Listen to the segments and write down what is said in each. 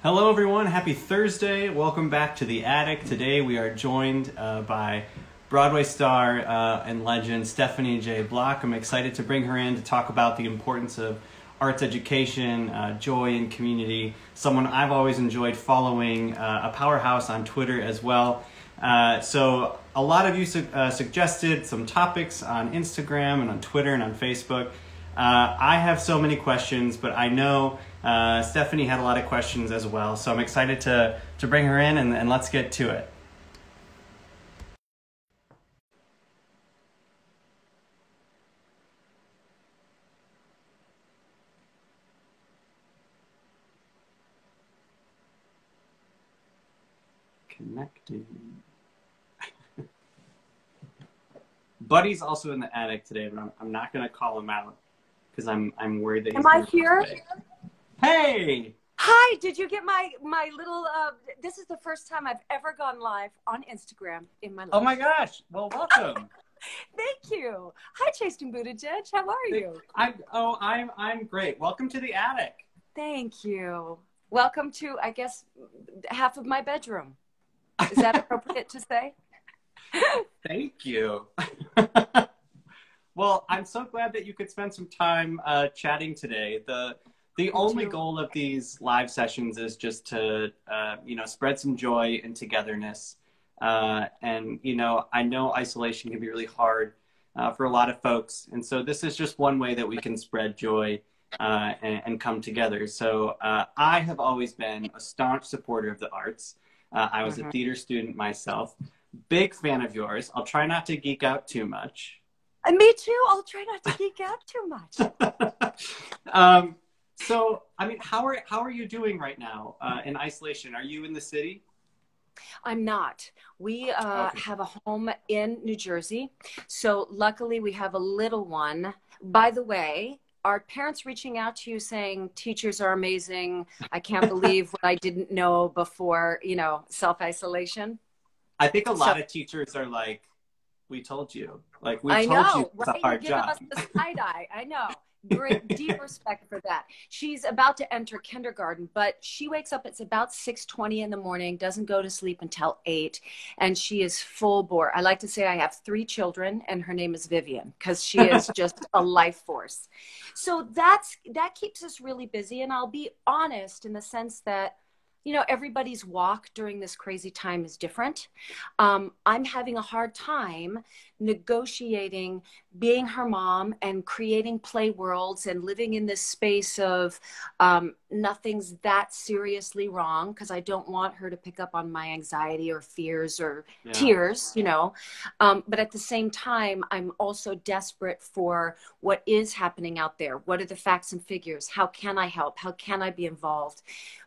Hello everyone, happy Thursday. Welcome back to The Attic. Today we are joined by Broadway star and legend Stephanie J. Block. I'm excited to bring her in to talk about the importance of arts education, joy and community. Someone I've always enjoyed following, a powerhouse on Twitter as well. So a lot of you suggested some topics on Instagram and on Twitter and on Facebook. I have so many questions, but I know Stephanie had a lot of questions as well, so I'm excited to bring her in and let's get to it. Connecting. Buddy's also in the attic today, but I'm not going to call him out because I'm worried that he's Am I here? Hey! Hi, did you get my little, this is the first time I've ever gone live on Instagram in my life. Oh my gosh, well welcome. Thank you. Hi, Chasten Buttigieg, how are you? I'm great. Welcome to the attic. Thank you. Welcome to, I guess, half of my bedroom. Is that appropriate to say? Thank you. Well, I'm so glad that you could spend some time chatting today. The only goal of these live sessions is just to, spread some joy and togetherness. And, I know isolation can be really hard for a lot of folks. And so this is just one way that we can spread joy and come together. So I have always been a staunch supporter of the arts. I was a theater student myself. Big fan of yours. I'll try not to geek out too much. Me too. I'll try not to geek out too much. So, I mean, how are you doing right now in isolation? Are you in the city? I'm not. We have a home in New Jersey. So luckily we have a little one. By the way, are parents reaching out to you saying teachers are amazing? I can't believe what I didn't know before, self-isolation? I think a lot of teachers are like, we told you. Like, we I told know, you it's right? a hard You're giving job. us the side eye. I know. Great, deep respect for that. She's about to enter kindergarten, but she wakes up, it's about 6:20 in the morning, doesn't go to sleep until 8, and she is full bore. I like to say I have 3 children, and her name is Vivian, because she is just a life force. So that keeps us really busy, and I'll be honest in the sense that everybody's walk during this crazy time is different. I'm having a hard time negotiating being her mom and creating play worlds and living in this space of nothing's that seriously wrong, because I don't want her to pick up on my anxiety or fears or tears, But at the same time, I'm also desperate for what is happening out there. What are the facts and figures? How can I help? How can I be involved?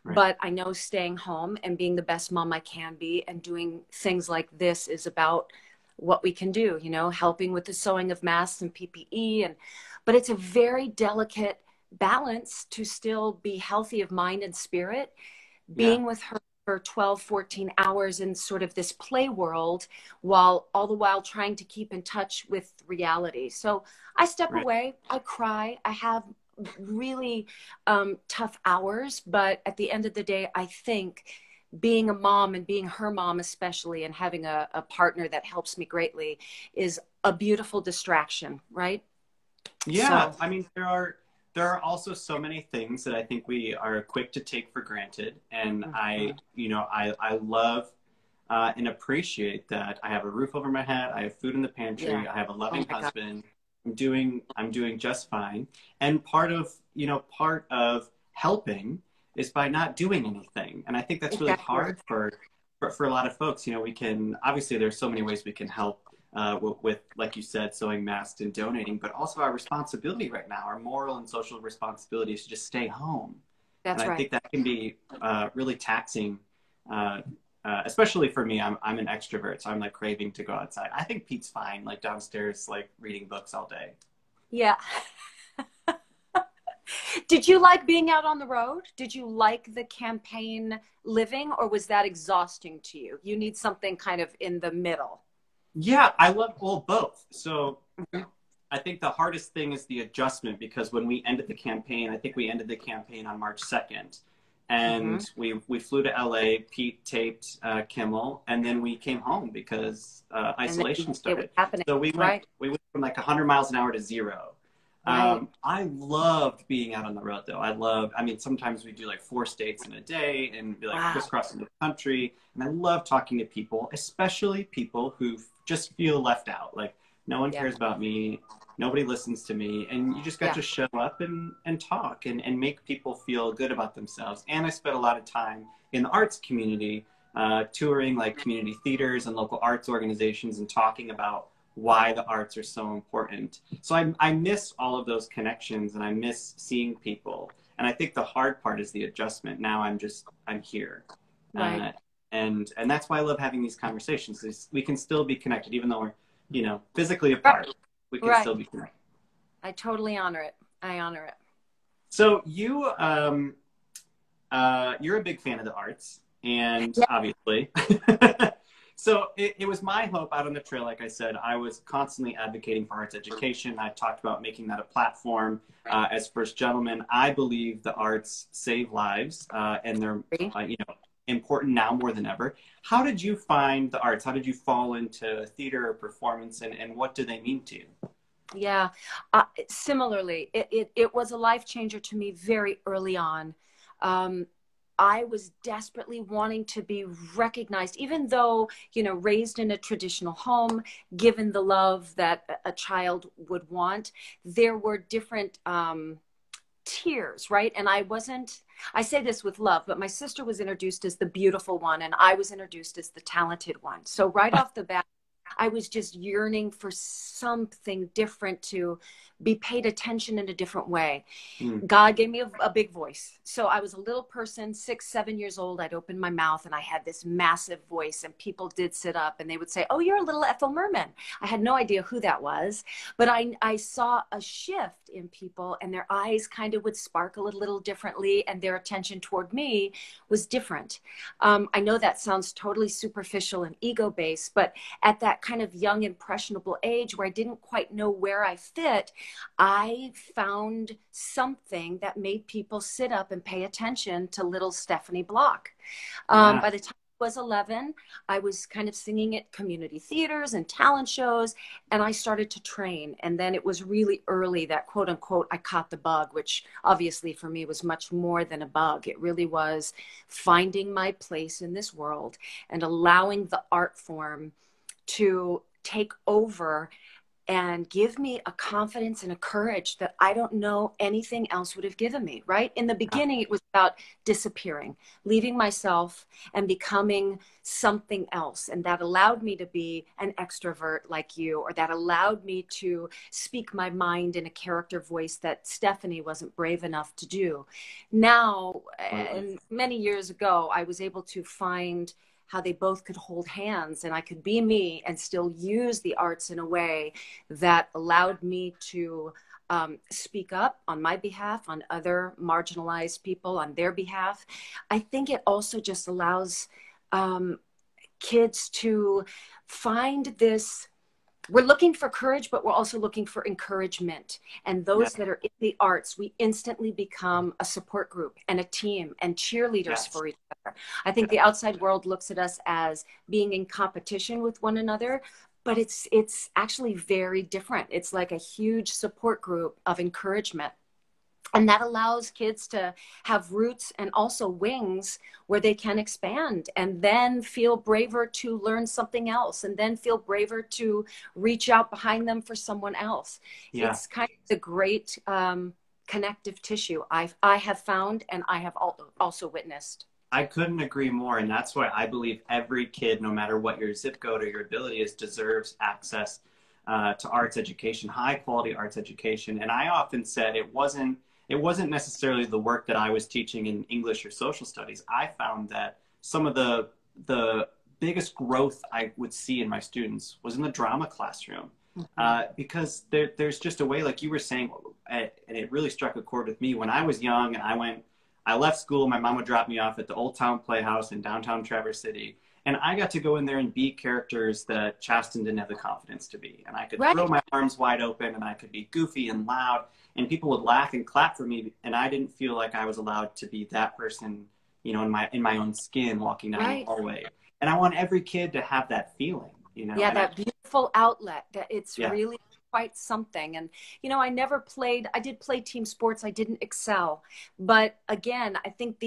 Right. But I know staying home and being the best mom I can be and doing things like this is about what we can do, helping with the sewing of masks and PPE. But it's a very delicate balance to still be healthy of mind and spirit, being with her for 12, 14 hours in sort of this play world, while all the while trying to keep in touch with reality. So I step away, I cry, I have really tough hours, but at the end of the day, I think being a mom and being her mom especially, and having a partner that helps me greatly is a beautiful distraction, right? Yeah, so, I mean, there are also so many things that I think we are quick to take for granted, and I love and appreciate that I have a roof over my head, I have food in the pantry, I have a loving husband. God. I'm doing just fine. And part of helping is by not doing anything. And I think that's really hard for a lot of folks. We can, obviously there's so many ways we can help with, like you said, sewing masks and donating, but also our responsibility right now, our moral and social responsibility is to just stay home. That's right. I think that can be really taxing, especially for me. I'm an extrovert, so I'm like craving to go outside. I think Pete's fine, like downstairs, like reading books all day. Yeah. Did you like being out on the road? Did you like the campaign living, or was that exhausting to you? You need something kind of in the middle. Yeah, I love both. So I think the hardest thing is the adjustment, because when we ended the campaign, I think we ended the campaign on March 2nd. and we flew to LA. Pete taped Kimmel, and then we came home because isolation started. It was happening. So we went from like 100 miles an hour to 0. I loved being out on the road, though. I mean, sometimes we do like 4 states in a day and be like crisscrossing the country. And I love talking to people, especially people who just feel left out. Like, no one cares about me. Nobody listens to me. And you just got to show up and talk and make people feel good about themselves. And I spent a lot of time in the arts community, touring like community theaters and local arts organizations and talking about why the arts are so important. So I miss all of those connections, and I miss seeing people. And I think the hard part is the adjustment. Now I'm here. Right. And that's why I love having these conversations. Is we can still be connected, even though we're, physically apart. We can still be connected. I totally honor it. I honor it. So you're a big fan of the arts, and obviously. So it was my hope out on the trail. Like I said, I was constantly advocating for arts education. I talked about making that a platform. As First Gentleman, I believe the arts save lives, and they're important now more than ever. How did you find the arts? How did you fall into theater or performance, and what do they mean to you? Yeah, similarly, it was a life changer to me very early on. I was desperately wanting to be recognized, even though, raised in a traditional home, given the love that a child would want. There were different tiers, right? And I say this with love, but my sister was introduced as the beautiful one, and I was introduced as the talented one. So right off the bat, I was just yearning for something different, to be paid attention in a different way. God gave me a big voice. So I was a little person, 6, 7 years old. I'd open my mouth and I had this massive voice, and people did sit up and they would say, "Oh, you're a little Ethel Merman." I had no idea who that was, but I saw a shift in people, and their eyes kind of would sparkle a little differently, and their attention toward me was different. I know that sounds totally superficial and ego-based, but at that kind of young, impressionable age where I didn't quite know where I fit, I found something that made people sit up and pay attention to little Stephanie Block. By the time I was 11, I was kind of singing at community theaters and talent shows, and I started to train. And then it was really early that, quote unquote, I caught the bug, which obviously for me was much more than a bug. It really was finding my place in this world and allowing the art form to take over and give me a confidence and a courage that I don't know anything else would have given me, right? In the beginning, it was about disappearing, leaving myself and becoming something else. And that allowed me to be an extrovert like you, or that allowed me to speak my mind in a character voice that Stephanie wasn't brave enough to do. Now, and many years ago, I was able to find how they both could hold hands, and I could be me and still use the arts in a way that allowed me to speak up on my behalf, on other marginalized people, on their behalf. I think it also just allows kids to find this. We're looking for courage, but we're also looking for encouragement. And those that are in the arts, we instantly become a support group and a team and cheerleaders for each other. I think the outside world looks at us as being in competition with one another, but it's actually very different. It's like a huge support group of encouragement. And that allows kids to have roots and also wings where they can expand, and then feel braver to learn something else, and then feel braver to reach out behind them for someone else. It's kind of the great connective tissue I have found, and I have also witnessed. I couldn't agree more. And that's why I believe every kid, no matter what your zip code or your ability is, deserves access to arts education, high quality arts education. And I often said it wasn't necessarily the work that I was teaching in English or social studies. I found that some of the biggest growth I would see in my students was in the drama classroom. Because there's just a way, like you were saying, and it really struck a chord with me. When I was young and I left school, my mom would drop me off at the Old Town Playhouse in downtown Traverse City. And I got to go in there and be characters that Chasten didn't have the confidence to be. And I could Right. throw my arms wide open, and I could be goofy and loud, and people would laugh and clap for me. And I didn't feel like I was allowed to be that person, you know, in my own skin walking down Right. the hallway. And I want every kid to have that feeling, you know. Yeah, And that beautiful outlet, that it's yeah. really quite something. And, you know, I did play team sports. I didn't excel. But again, I think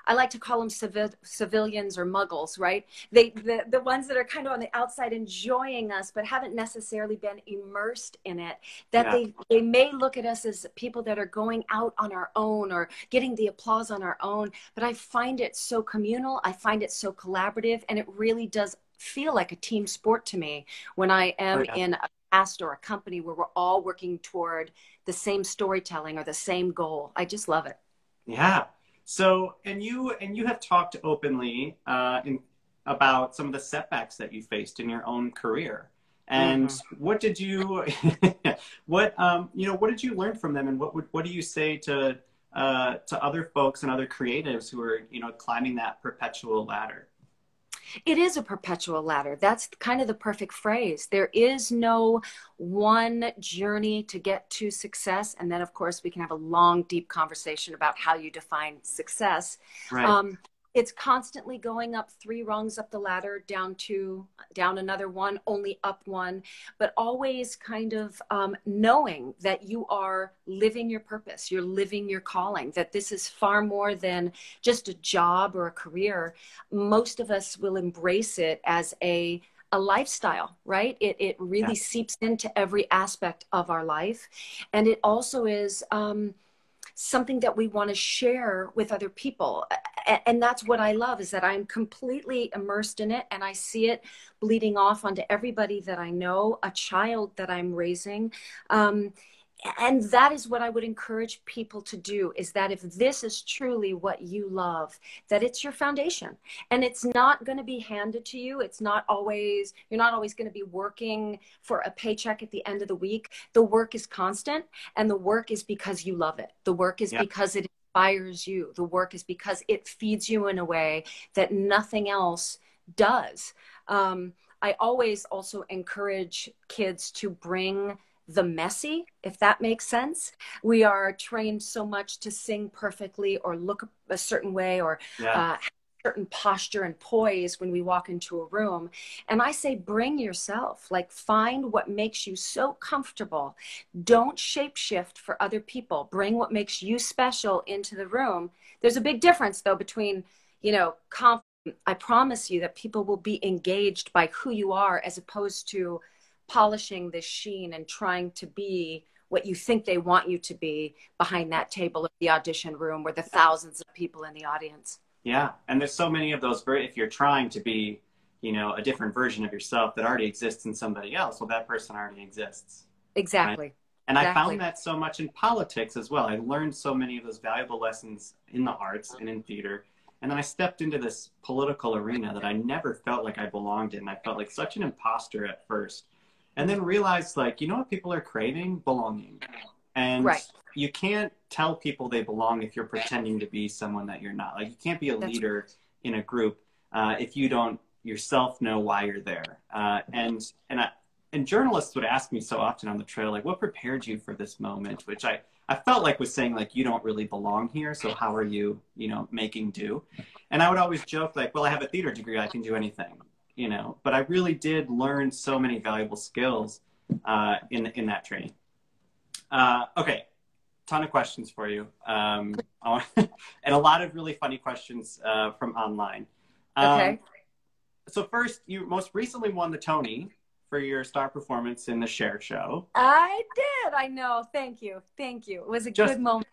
I like to call them civilians or muggles, right? The ones that are kind of on the outside enjoying us, but haven't necessarily been immersed in it, that they may look at us as people that are going out on our own or getting the applause on our own. But I find it so communal. I find it so collaborative. And it really does feel like a team sport to me when I am in a cast or a company where we're all working toward the same storytelling or the same goal. I just love it. Yeah. So, and you have talked openly about some of the setbacks that you faced in your own career. And what did you, what did you learn from them? And what do you say to other folks and other creatives who are, you know, climbing that perpetual ladder? It is a perpetual ladder. That's kind of the perfect phrase. There is no one journey to get to success. And then, of course, we can have a long, deep conversation about how you define success. Right. It's constantly going up 3 rungs up the ladder, down 2, down another 1, only up 1, but always kind of knowing that you are living your purpose, you're living your calling, that this is far more than just a job or a career. Most of us will embrace it as a lifestyle, right? It really seeps into every aspect of our life. And it also is something that we want to share with other people. And that's what I love, is that I'm completely immersed in it, and I see it bleeding off onto everybody that I know, a child that I'm raising. And that is what I would encourage people to do, is that if this is truly what you love, that it's your foundation. And it's not going to be handed to you. You're not always going to be working for a paycheck at the end of the week. The work is constant, and the work is because you love it. The work is because it inspires you. The work is because it feeds you in a way that nothing else does. I always also encourage kids to bring the messy, if that makes sense. We are trained so much to sing perfectly or look a certain way or have a certain posture and poise when we walk into a room. And I say, bring yourself, like find what makes you so comfortable. Don't shapeshift for other people. Bring what makes you special into the room. There's a big difference though between, you know, I promise you that people will be engaged by who you are as opposed to polishing the sheen and trying to be what you think they want you to be behind that table of the audition room where the thousands of people in the audience. Yeah. And there's so many of those, if you're trying to be, you know, a different version of yourself that already exists in somebody else, well, that person already exists. Exactly. Right? And I found that so much in politics as well. I learned so many of those valuable lessons in the arts and in theater. And then I stepped into this political arena that I never felt like I belonged in. I felt like such an imposter at first. And then realized, like, you know what people are craving? Belonging. And you can't tell people they belong if you're pretending to be someone that you're not. Like, you can't be a leader in a group if you don't yourself know why you're there. And journalists would ask me so often on the trail, like, what prepared you for this moment? Which I felt like was saying, like, you don't really belong here, so how are you, you know, making do? And I would always joke, like, well, I have a theater degree, I can do anything. You know, but I really did learn so many valuable skills in that training. Okay, ton of questions for you, and a lot of really funny questions from online. So first, you most recently won the Tony for your star performance in the Cher show. I did. I know. Thank you. Thank you. It was a good moment.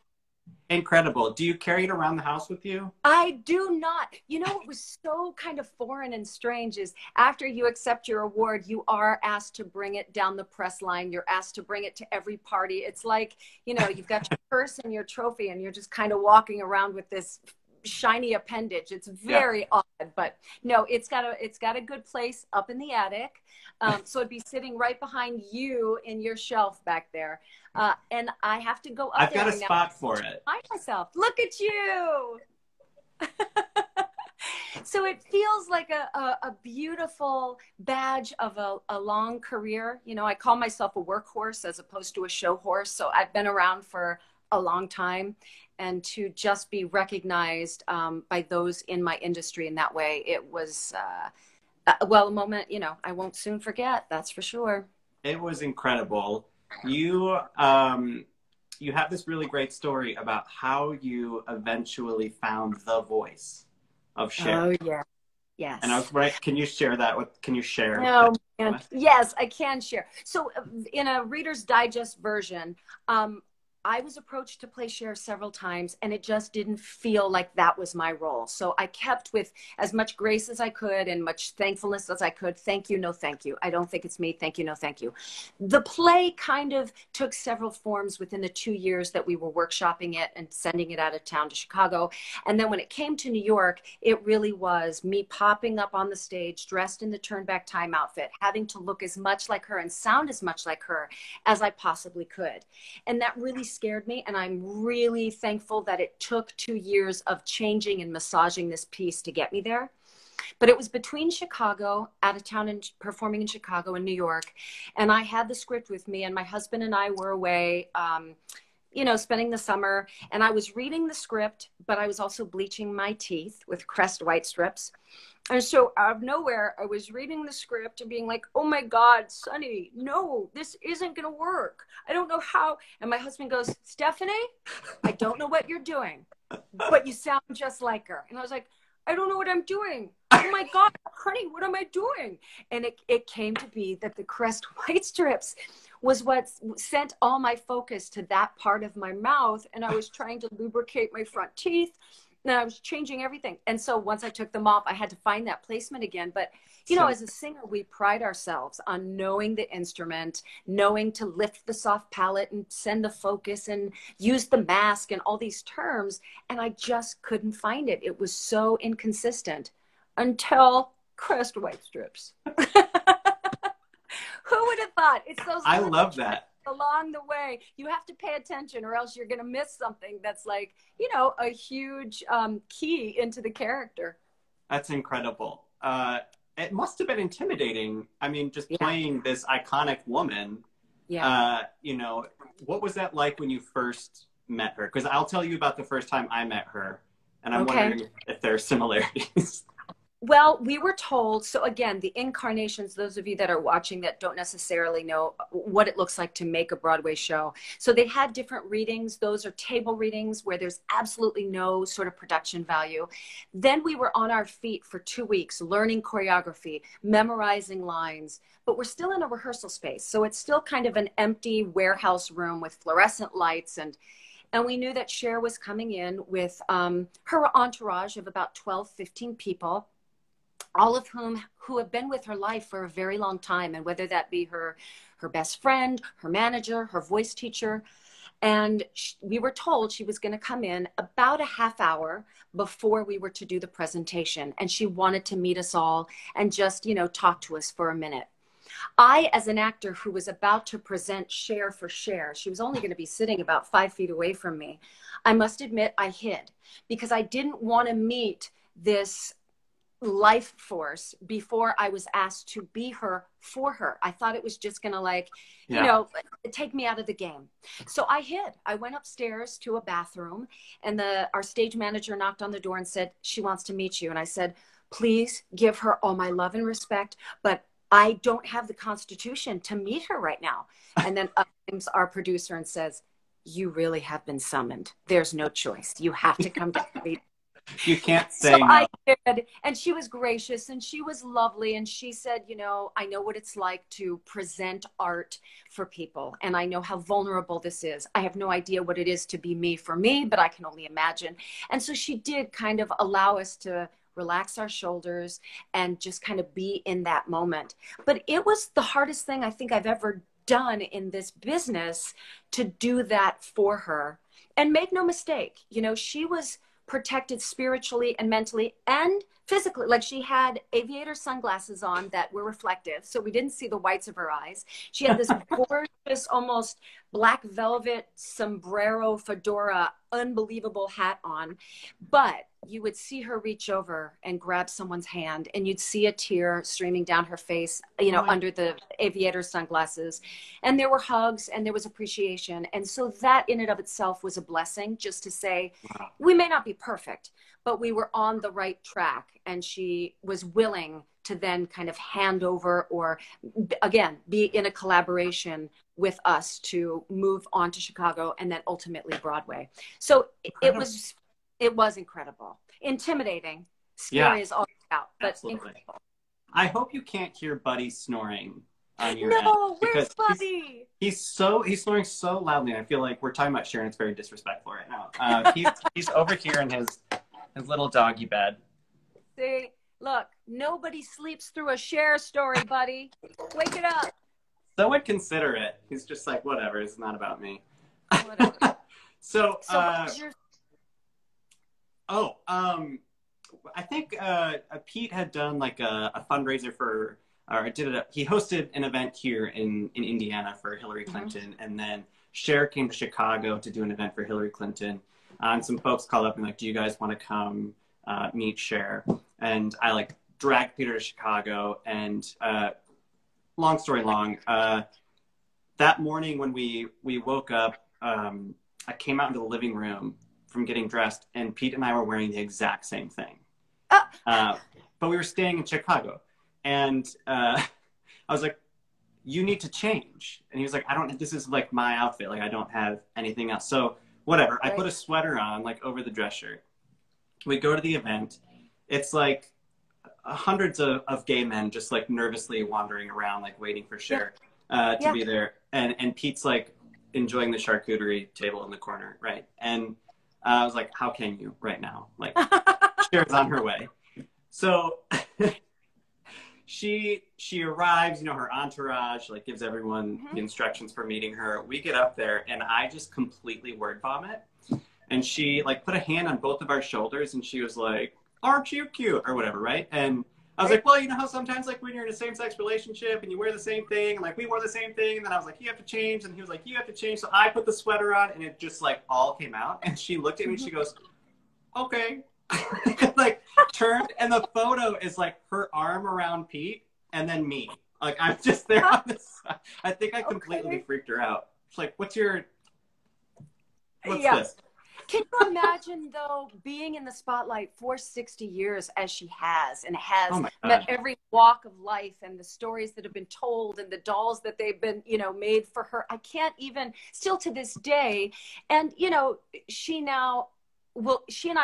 Incredible. Do you carry it around the house with you? I do not. You know, what was so kind of foreign and strange is after you accept your award, you are asked to bring it down the press line. You're asked to bring it to every party. It's like, you know, you've got your purse and your trophy and you're just kind of walking around with this shiny appendage. It's very odd, but no, it's got a good place up in the attic. So it'd be sitting right behind you in your shelf back there. And I have to go up I've there. got a spot for it. Find myself. Look at you. So it feels like a beautiful badge of a long career. You know, I call myself a workhorse as opposed to a show horse. So I've been around for a long time, and to just be recognized by those in my industry in that way, it was, well, a moment, you know, I won't soon forget, that's for sure. It was incredible. You have this really great story about how you eventually found the voice of Cher. Oh, yeah. And I Yes. was right. Can you share that with, can you share that Oh, with man. us? Yes, I can share. So, in a Reader's Digest version, I was approached to play Cher several times, and it just didn't feel like that was my role. So I kept with as much grace as I could and much thankfulness as I could. Thank you, no thank you. I don't think it's me. Thank you, no thank you. The play kind of took several forms within the 2 years that we were workshopping it and sending it out of town to Chicago. And then when it came to New York, it really was me popping up on the stage, dressed in the turn back time outfit, having to look as much like her and sound as much like her as I possibly could. And that really scared me. And I'm really thankful that it took 2 years of changing and massaging this piece to get me there. But it was between Chicago, out of town and performing in Chicago and New York. And I had the script with me, and my husband and I were away, you know, spending the summer. And I was reading the script, but I was also bleaching my teeth with Crest white strips. And so out of nowhere, I was reading the script and being like, oh my God, Sonny, no, this isn't going to work. I don't know how. And my husband goes, Stephanie, I don't know what you're doing, but you sound just like her. And I was like, I don't know what I'm doing. Oh my God, honey, what am I doing? And it came to be that the Crest white strips was what sent all my focus to that part of my mouth. And I was trying to lubricate my front teeth. And I was changing everything. And so once I took them off, I had to find that placement again. But, you know, as a singer, we pride ourselves on knowing the instrument, knowing to lift the soft palate and send the focus and use the mask and all these terms. And I just couldn't find it. It was so inconsistent until Crest white strips. Who would have thought? It's those I love that. along the way. You have to pay attention, or else you're going to miss something that's like, you know, a huge key into the character. That's incredible. It must have been intimidating. I mean, just Yeah. playing this iconic woman. Yeah. You know, what was that like when you first met her? Because I'll tell you about the first time I met her, and I'm wondering if there are similarities. Well, we were told, so again, the incarnations, those of you that are watching that don't necessarily know what it looks like to make a Broadway show. So they had different readings. Those are table readings where there's absolutely no sort of production value. Then we were on our feet for 2 weeks, learning choreography, memorizing lines, but we're still in a rehearsal space. So it's still kind of an empty warehouse room with fluorescent lights, and we knew that Cher was coming in with her entourage of about 12, 15 people, all of who have been with her life for a very long time. And whether that be her best friend, her manager, her voice teacher. And we were told she was going to come in about a half hour before we were to do the presentation. And she wanted to meet us all and just, you know, talk to us for a minute. I, as an actor who was about to present Cher for Cher, she was only going to be sitting about 5 feet away from me. I must admit I hid, because I didn't want to meet this life force before I was asked to be her for her. I thought it was just gonna, like, you know, take me out of the game. So I hid. I went upstairs to a bathroom, and our stage manager knocked on the door and said, she wants to meet you. And I said, please give her all my love and respect, but I don't have the constitution to meet her right now. And then up comes our producer and says, you really have been summoned. There's no choice. You have to come to meet. You can't say so no. I did, and she was gracious and she was lovely, and she said, you know, I know what it's like to present art for people, and I know how vulnerable this is. I have no idea what it is to be me for me, but I can only imagine. And so she did kind of allow us to relax our shoulders and just kind of be in that moment. But it was the hardest thing I think I've ever done in this business, to do that for her. And make no mistake, you know, she was protected spiritually and mentally and physically. Like, she had aviator sunglasses on that were reflective, so we didn't see the whites of her eyes. She had this gorgeous, almost black velvet sombrero fedora, unbelievable hat on. But you would see her reach over and grab someone's hand, and you'd see a tear streaming down her face, you know, under the aviator sunglasses. And there were hugs and there was appreciation. And so that in and of itself was a blessing, just to say, Wow. we may not be perfect, but we were on the right track. And she was willing to then kind of hand over, or again, be in a collaboration with us to move on to Chicago and then ultimately Broadway. So it was incredible, intimidating, scary as all out, but absolutely. incredible. I hope you can't hear Buddy snoring on your end. No, where's Buddy? He's snoring so loudly. I feel like we're talking about Sharon. It's very disrespectful right now. He's over here in his little doggy bed. See, look, nobody sleeps through a Cher story, Buddy. Wake it up. Someone consider it. He's just like, whatever. It's not about me. Whatever. So I think Pete had done like a fundraiser for, or he hosted an event here in Indiana for Hillary Clinton, and then Cher came to Chicago to do an event for Hillary Clinton, and some folks called up and like, do you guys want to come meet Cher? And I like dragged Peter to Chicago, and long story long, that morning when we woke up, I came out into the living room from getting dressed, and Pete and I were wearing the exact same thing. But we were staying in Chicago, and I was like, you need to change. And he was like, this is like my outfit. Like, I don't have anything else. So whatever. Right. I put a sweater on, like over the dress shirt. We go to the event. It's like hundreds of gay men just like nervously wandering around, like waiting for Cher to be there. And Pete's like enjoying the charcuterie table in the corner. Right. And I was like, how can you right now? Like, Cher's on her way. So she arrives, you know, her entourage like gives everyone the instructions for meeting her. We get up there and I just completely word vomit. And she like put a hand on both of our shoulders and she was like, aren't you cute? Or whatever, right? And I was like, well, you know how sometimes like when you're in a same-sex relationship and you wear the same thing, and like we wore the same thing, and then I was like, you have to change, and he was like, you have to change. So I put the sweater on and it just like all came out. And she looked at me and she goes, okay. Like turned, and the photo is like her arm around Pete and then me. Like I'm just there on this side. I think I completely freaked her out. It's like, what's this? Can you imagine, though, being in the spotlight for 60 years as she has, and has met every walk of life, and the stories that have been told and the dolls that they've been, you know, made for her? I can't even, still to this day. And, you know, she and I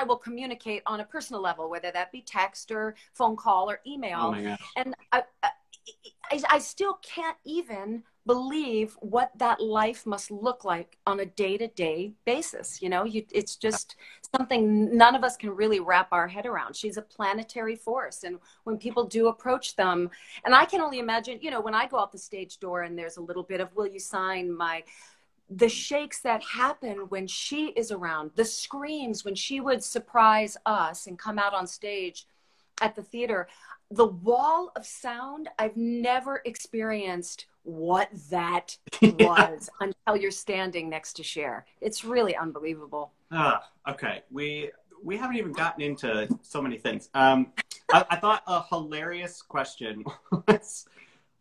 will communicate on a personal level, whether that be text or phone call or email. Oh my gosh. And I still can't even believe what that life must look like on a day-to-day basis. You know, it's just something none of us can really wrap our head around. She's a planetary force. And when people do approach them, and I can only imagine, you know, when I go out the stage door and there's a little bit of, will you sign the shakes that happen when she is around, the screams when she would surprise us and come out on stage at the theater, the wall of sound, I've never experienced what that was until you're standing next to Cher. It's really unbelievable. Okay. We haven't even gotten into so many things. I thought a hilarious question was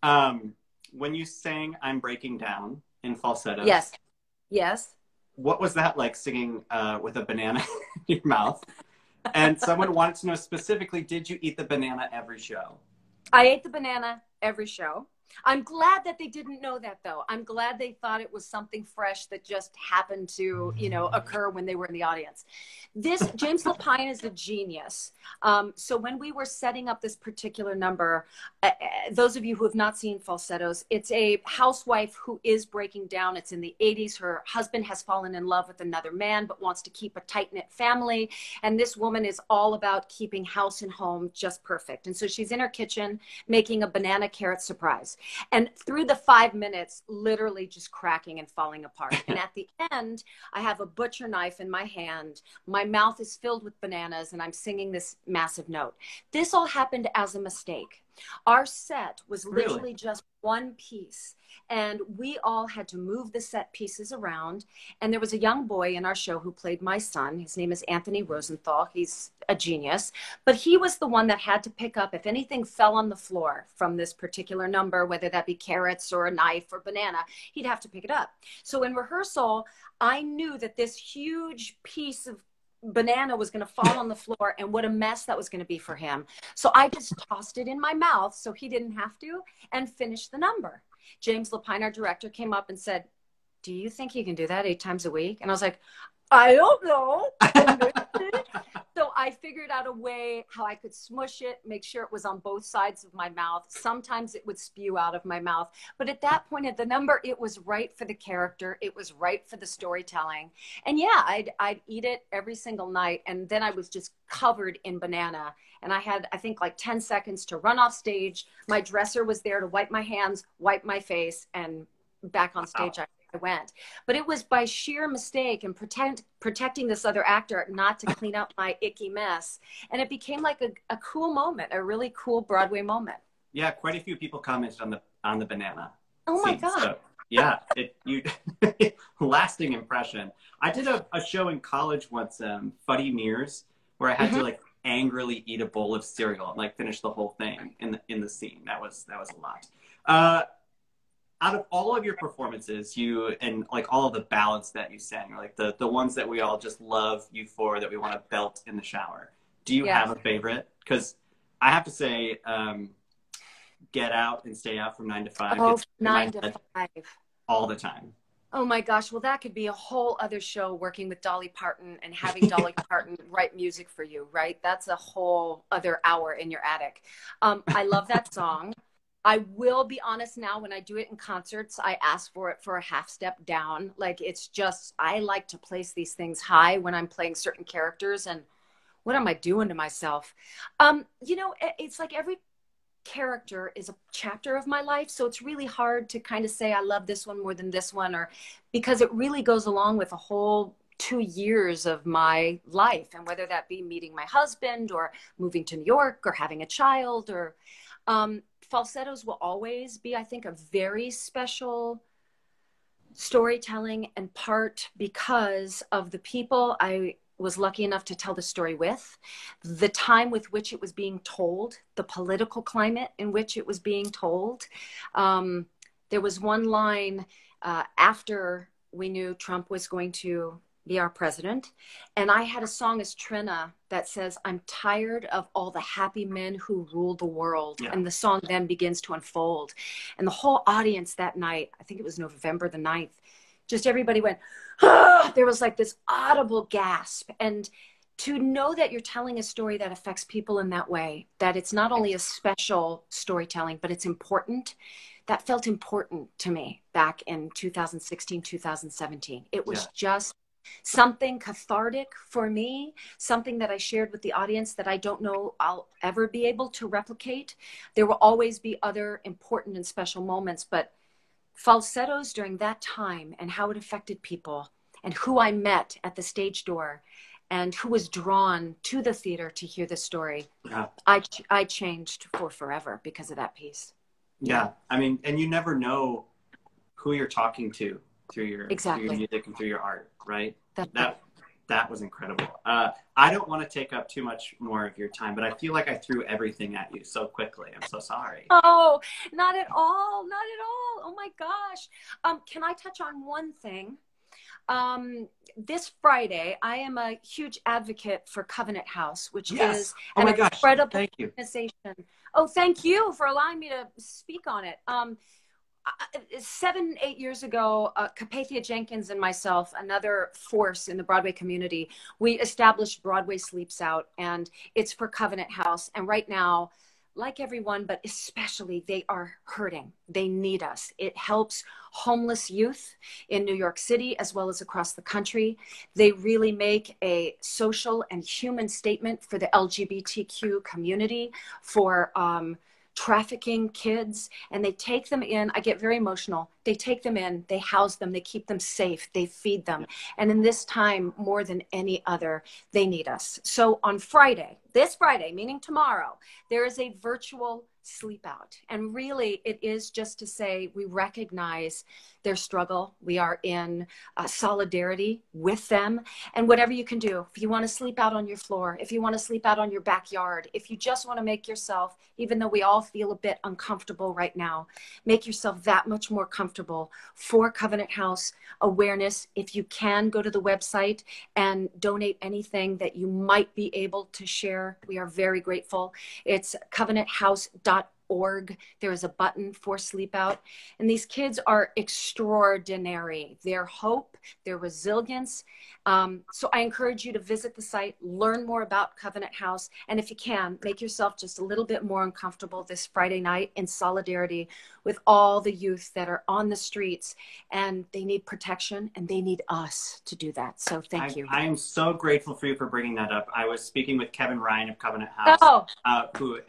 when you sang I'm Breaking Down in falsetto. Yes. Yes. What was that like, singing with a banana in your mouth? And someone wanted to know specifically, did you eat the banana every show? I ate the banana every show. I'm glad that they didn't know that, though. I'm glad they thought it was something fresh that just happened to, you know, occur when they were in the audience. James Lapine is a genius. So when we were setting up this particular number, those of you who have not seen falsettos, it's a housewife who is breaking down. It's in the 80s. Her husband has fallen in love with another man, but wants to keep a tight-knit family. And this woman is all about keeping house and home just perfect. And so she's in her kitchen making a banana carrot surprise. And through the 5 minutes, literally just cracking and falling apart. And at the end, I have a butcher knife in my hand. My mouth is filled with bananas, and I'm singing this massive note. This all happened as a mistake. Our set was Really? literally just one piece, and we all had to move the set pieces around. And there was a young boy in our show who played my son. His name is Anthony Rosenthal. He's a genius, but he was the one that had to pick up if anything fell on the floor from this particular number, whether that be carrots or a knife or banana, he'd have to pick it up. So in rehearsal, I knew that this huge piece of banana was going to fall on the floor, and what a mess that was going to be for him. So I just tossed it in my mouth so he didn't have to, and finished the number. James Lapine, our director, came up and said, "Do you think you can do that 8 times a week?" And I was like, "I don't know." So I figured out a way how I could smush it, make sure it was on both sides of my mouth. Sometimes it would spew out of my mouth. But at that point at the number, it was right for the character. It was right for the storytelling. And yeah, I'd eat it every single night. And then I was just covered in banana. And I had, I think, like 10 seconds to run off stage. My dresser was there to wipe my hands, wipe my face, and back on stage I went. But it was by sheer mistake and protecting this other actor not to clean up my icky mess. And it became like a cool moment, a really cool Broadway moment. Yeah, quite a few people commented on the banana. Oh my God. So, yeah, lasting impression. I did a show in college once, Fuddy Mears, where I had to like angrily eat a bowl of cereal and like finish the whole thing in the scene. That was a lot. Out of all of your performances, and like all of the ballads that you sang, like the ones that we all just love you for, that we want to belt in the shower, do you have a favorite? Because I have to say, Get Out and Stay Out from 9 to 5. Oh, 9 to 5. All the time. Oh my gosh. Well, that could be a whole other show, working with Dolly Parton and having Dolly Parton write music for you, right? That's a whole other hour in your attic. I love that song. I will be honest now, when I do it in concerts, I ask for it for a half step down. Like, it's just, I like to place these things high when I'm playing certain characters. And what am I doing to myself? You know, it's like every character is a chapter of my life. So it's really hard to kind of say, I love this one more than this one, or because it really goes along with a whole 2 years of my life. And whether that be meeting my husband or moving to New York or having a child, or, falsettos will always be, I think, a very special storytelling and part because of the people I was lucky enough to tell the story with, the time with which it was being told, the political climate in which it was being told. There was one line after we knew Trump was going to be our president, and I had a song as Trina that says, "I'm tired of all the happy men who rule the world." Yeah. And the song then begins to unfold. And the whole audience that night, I think it was November the 9th, just everybody went, ah! There was like this audible gasp. And to know that you're telling a story that affects people in that way, that it's not only a special storytelling, but it's important, that felt important to me back in 2016, 2017. It was just something cathartic for me, something that I shared with the audience that I don't know I'll ever be able to replicate. There will always be other important and special moments, but falsettos during that time and how it affected people and who I met at the stage door and who was drawn to the theater to hear the story, I changed for forever because of that piece. Yeah. I mean, and you never know who you're talking to through your music and through your art, right? That was incredible. I don't want to take up too much more of your time, but I feel like I threw everything at you so quickly. I'm so sorry. Oh, not at all. Not at all. Oh my gosh. Can I touch on one thing? This Friday, I am a huge advocate for Covenant House, which is an incredible organization. Oh, thank you for allowing me to speak on it. 7, 8 years ago, Capathia Jenkins and myself, another force in the Broadway community, we established Broadway Sleeps Out, and it's for Covenant House. And right now, like everyone, but especially, they are hurting. They need us. It helps homeless youth in New York City as well as across the country. They really make a social and human statement for the LGBTQ community, for trafficking kids, and they take them in. I get very emotional. They take them in, they house them, they keep them safe, they feed them. And in this time, more than any other, they need us. So on Friday, this Friday, meaning tomorrow, there is a virtual sleep out. And really, it is just to say we recognize their struggle. We are in solidarity with them. And whatever you can do, if you want to sleep out on your floor, if you want to sleep out on your backyard, if you just want to make yourself, even though we all feel a bit uncomfortable right now, make yourself that much more comfortable for Covenant House awareness. If you can, go to the website and donate anything that you might be able to share. We are very grateful. It's covenanthouse.org. There is a button for sleep out. And these kids are extraordinary. Their hope, their resilience. So I encourage you to visit the site, learn more about Covenant House. And if you can, make yourself just a little bit more uncomfortable this Friday night in solidarity with all the youth that are on the streets, and they need protection and they need us to do that. So thank you. I am so grateful for you for bringing that up. I was speaking with Kevin Ryan of Covenant House,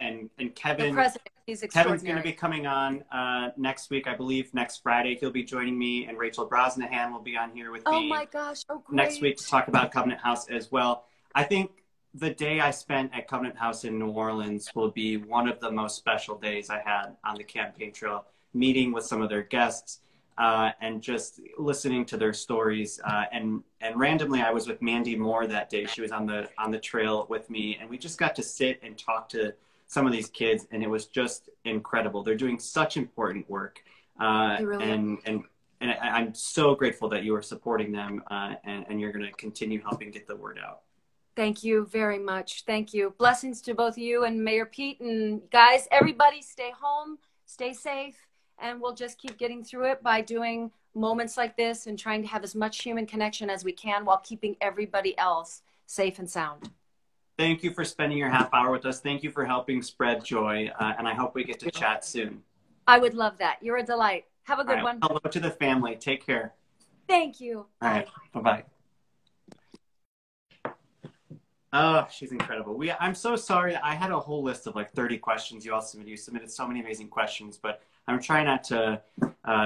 and Kevin, the president, he's extraordinary. Kevin's going to be coming on next week, I believe next Friday. He'll be joining me, and Rachel Brosnahan will be on here with me. Oh my gosh, oh great. Next week to talk about Covenant House as well. I think the day I spent at Covenant House in New Orleans will be one of the most special days I had on the campaign trail, meeting with some of their guests and just listening to their stories. And randomly, I was with Mandy Moore that day. She was on the trail with me, and we just got to sit and talk to some of these kids, and it was just incredible. They're doing such important work. And I'm so grateful that you are supporting them, and you're going to continue helping get the word out. Thank you very much. Thank you. Blessings to both you and Mayor Pete. And guys, everybody stay home, stay safe, and we'll just keep getting through it by doing moments like this and trying to have as much human connection as we can while keeping everybody else safe and sound. Thank you for spending your half hour with us. Thank you for helping spread joy, and I hope we get to chat soon. I would love that. You're a delight. Have a good one. Hello to the family. Take care. Thank you. All right. Bye-bye. Oh, she's incredible. I'm so sorry. I had a whole list of like 30 questions you all submitted. You submitted so many amazing questions, but I'm trying not to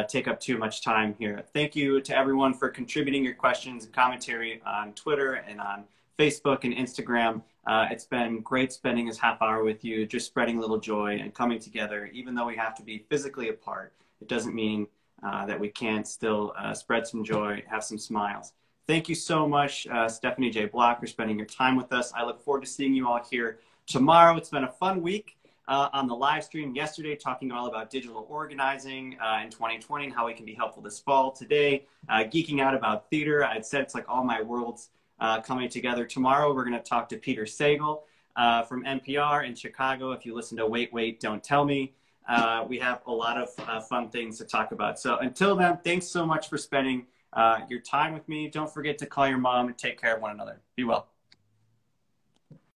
take up too much time here. Thank you to everyone for contributing your questions and commentary on Twitter and on Facebook and Instagram. It's been great spending this half hour with you, just spreading a little joy and coming together. Even though we have to be physically apart, it doesn't mean that we can't still spread some joy, have some smiles. Thank you so much, Stephanie J. Block, for spending your time with us. I look forward to seeing you all here tomorrow. It's been a fun week on the live stream yesterday, talking all about digital organizing in 2020 and how we can be helpful this fall. Today, geeking out about theater. I'd said it's like all my worlds coming together. Tomorrow, we're going to talk to Peter Sagal from NPR in Chicago. If you listen to Wait, Wait, Don't Tell Me, we have a lot of fun things to talk about. So until then, thanks so much for spending your time with me. Don't forget to call your mom and take care of one another. Be well.